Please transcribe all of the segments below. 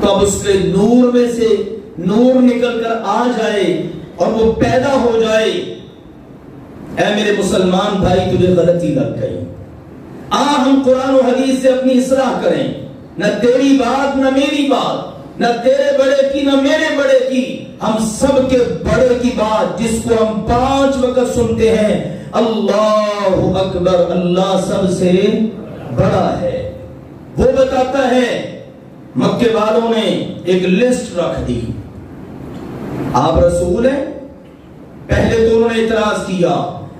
تو اب اس کے نور میں سے نور نکل کر آ جائے اور وہ پیدا ہو جائے. اے میرے مسلمان بھائی تجھے غلطی لگ گئی, ہم قرآن و حدیث سے اپنی اصلاح کریں. نہ تیری بات نہ میری بات, نہ تیرے بڑے کی نہ میرے بڑے کی, ہم سب کے بڑے کی بات جس کو ہم 5 وقت سنتے ہیں, اللہ اکبر, اللہ سب سے بڑا ہے. وہ بتاتا ہے مکے والوں نے ایک لسٹ رکھ دی, آپ رسول ہیں. پہلے تو انہوں نے اعتراض کیا,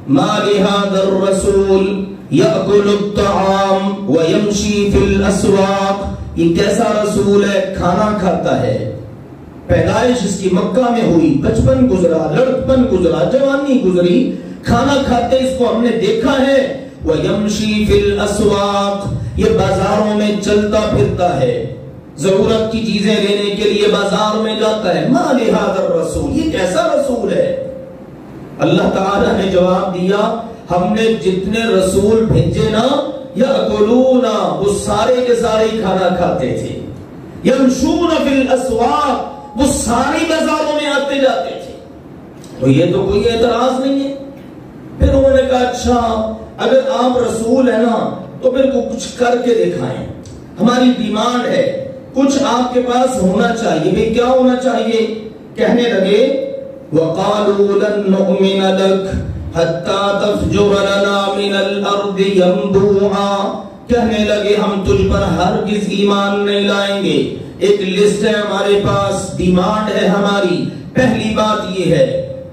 ما لہذا الرسول یأکل الطعام ویمشی فی الاسواق, یہ کیسا رسول ہے کھانا کھاتا ہے. پیدائش اس کی مکہ میں ہوئی, بچپن گزرا, لڑکپن گزرا, جوانی گزری, کھانا کھاتے اس کو ہم نے دیکھا ہے. ویمشی فی الاسواق, یہ بازاروں میں چلتا پھرتا ہے, ضرورت کی چیزیں لینے کے لیے بازار میں جاتا ہے. ما لہذا الرسول, یہ کیسا رسول ہے. اللہ تعالیٰ نے جواب دیا, ہم نے جتنے رسول بھیجے نا, یاکلون, وہ سارے کے سارے کھانا کھاتے تھے. یمشون فی الاسواق, وہ ساری بازاروں میں آتے جاتے تھے. تو یہ تو کوئی اعتراض نہیں ہے. پھر انہوں نے کہا اچھا اگر آپ رسول ہیں نا تو پھر کو کچھ کر کے دکھائیں, ہماری ڈیمانڈ ہے, کچھ آپ کے پاس ہونا چاہیے. بھی کیا ہونا چاہیے؟ کہنے لگے وَقَالُوا لَن نُؤْمِنَ لَكَ حَتَّى تَفْجُرَ لَنَا مِنَ الْأَرْضِ يَنبُوعًا, کہنے لگے ہم تجھ پر ہرگز ایمان نہیں لائیں گے. ایک لسٹ ہے ہمارے پاس, ڈیمانڈ ہے ہماری. پہلی بات یہ ہے,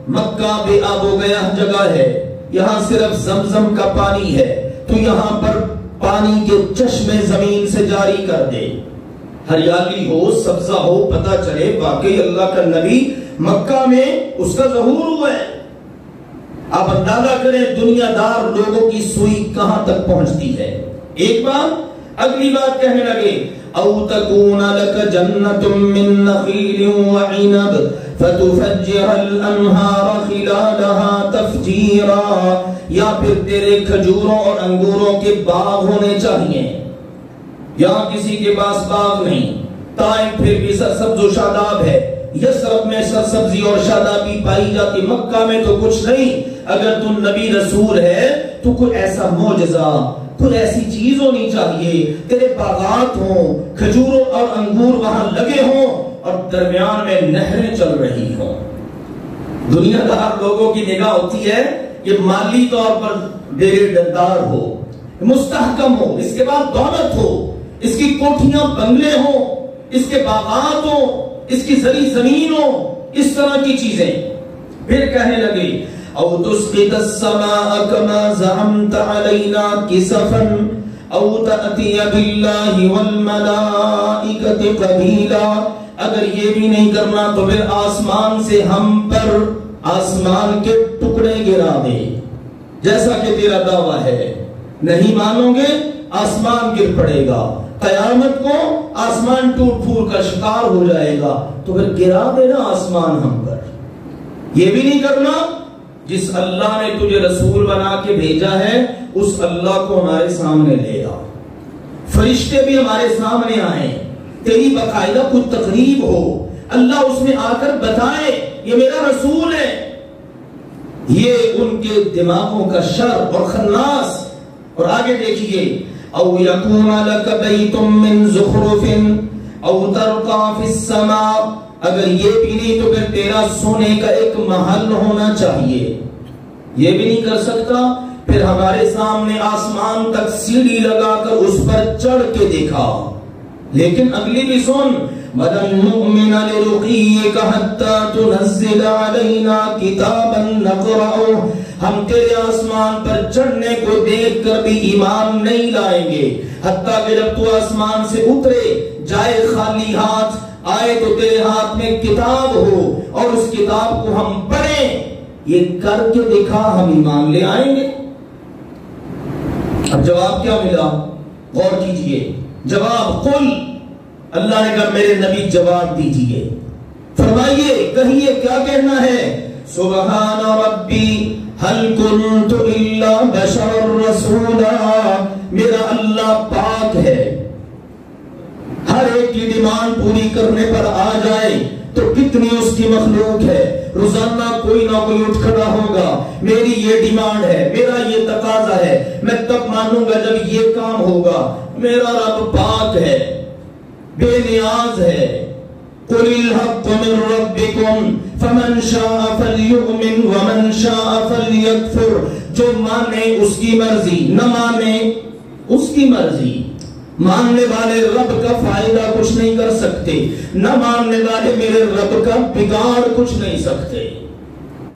مکہ بے آب و گیا جگہ ہے, یہاں صرف زمزم کا پانی ہے, تو یہاں پر پانی کے چشمے زمین سے جاری کر دے, ہریالی ہو, سبزہ ہو, پتہ چلے واقعی اللہ کا نبی مکہ میں اس کا ظہور ہوا ہے. آپ اندازہ کریں دنیا دار لوگوں کی سوئی کہاں تک پہنچتی ہے. ایک بات. اگلی بات کہنے لگے او تکون لک جنت من نخیل وعنب فتفجر الانہار خلالها تفجیرا, یا پھر تیرے کھجوروں اور انگوروں کے باغ ہونے چاہیے. یہاں کسی کے پاس باغ نہیں, طائف پھر بھی سرسبز و شاداب ہے, یثرب میں سرسبزی اور شادابی پائی جاتی, مکہ میں تو کچھ نہیں. اگر تم نبی رسول ہے تو کوئی ایسا معجزہ, کوئی ایسی چیز ہونی چاہیے, تیرے باغات ہوں, کھجور اور انگور وہاں لگے ہوں اور درمیان میں نہریں چل رہی ہوں. دنیا دار لوگوں کی نگاہ ہوتی ہے یہ مالی طور پر دیر دردار ہو, مستحکم ہو, اس کے بعد دولت ہو, اس کی کوٹھیاں بنگلے ہوں, اس کے باغات ہوں, اس کی زرعی زمین ہو, اس طرح کی چیزیں. پھر کہنے لگے او تسقط السماء كما زعمت علينا كسفا او تأتي بالله والملائكة قبيلا, اگر یہ بھی نہیں کرنا تو پھر آسمان سے ہم پر آسمان کے ٹکڑے گرا دے جیسا کہ تیرا دعویٰ ہے. نہیں مانو گے آسمان گر پڑے گا, قیامت کو آسمان ٹوٹ پھوٹ کا شکار ہو جائے گا, تو پھر گرا دینا آسمان ہم پر. یہ بھی نہیں کرنا, جس اللہ نے تجھے رسول بنا کے بھیجا ہے اس اللہ کو ہمارے سامنے لے آ, فرشتے بھی ہمارے سامنے آئیں, تیری باقاعدہ کوئی تقریب ہو, اللہ اس میں آ کر بتائے یہ میرا رسول ہے. یہ ان کے دماغوں کا شر اور خناس. اور آگے دیکھیے او یکون لک بیت من زخرف او ترقى فی السماء, اگر یہ بھی نہیں تو پھر تیرا سونے کا ایک محل ہونا چاہیے. یہ بھی نہیں کر سکتا, پھر ہمارے سامنے آسمان تک سیڑھی لگا کر اس پر چڑھ کے دیکھا. لیکن اگلی بھی سن, وَلَن نُؤْمِنَ لِرُقِيِّكَ حَتَّى تُنَزِّلَ عَلَيْنَا كِتَابًا نَقْرَؤُهُ, ہم تیرے آسمان پر چڑھنے کو دیکھ کر بھی ایمان نہیں لائیں گے حتیٰ کہ جب تو آسمان سے اترے, جائے خالی ہاتھ, آئے تو تیرے ہاتھ میں کتاب ہو اور اس کتاب کو ہم پڑھیں. یہ کر کے دیکھا ہم ایمان لے آئیں گے. اب جواب کیا ملا, غور کیجئے. جواب قل, اللہ نے کہا میرے نبی جواب دیجئے, فرمائیے, کہیے کیا کہنا ہے. سبحان ربی هل كنت الا بشر رسولا, میرا اللہ پاک ہے, ہر ایک کی ڈیمانڈ پوری کرنے پر آ جائے تو کتنی اس کی مخلوق ہے. روزانہ کوئی نہ کوئی اٹھ کھڑا ہوگا, میری یہ ڈیمانڈ ہے, میرا یہ تقاضا ہے, میں تب مانوں گا جب یہ کام ہوگا. میرا رب پاک ہے, بے نیاز ہے. قُلِ الْحَقُّ مِنْ رَبِّكُمْ فَمَنْ شَاءَ فَلْيُؤْمِنْ وَمَنْ شَاءَ فَلْيَكْفُرْ. جو مانے اس کی مرضی, نہ مانے اس کی مرضی. ماننے والے رب کا فائدہ کچھ نہیں کر سکتے, نہ ماننے والے میرے رب کا بگاڑ کچھ نہیں سکتے.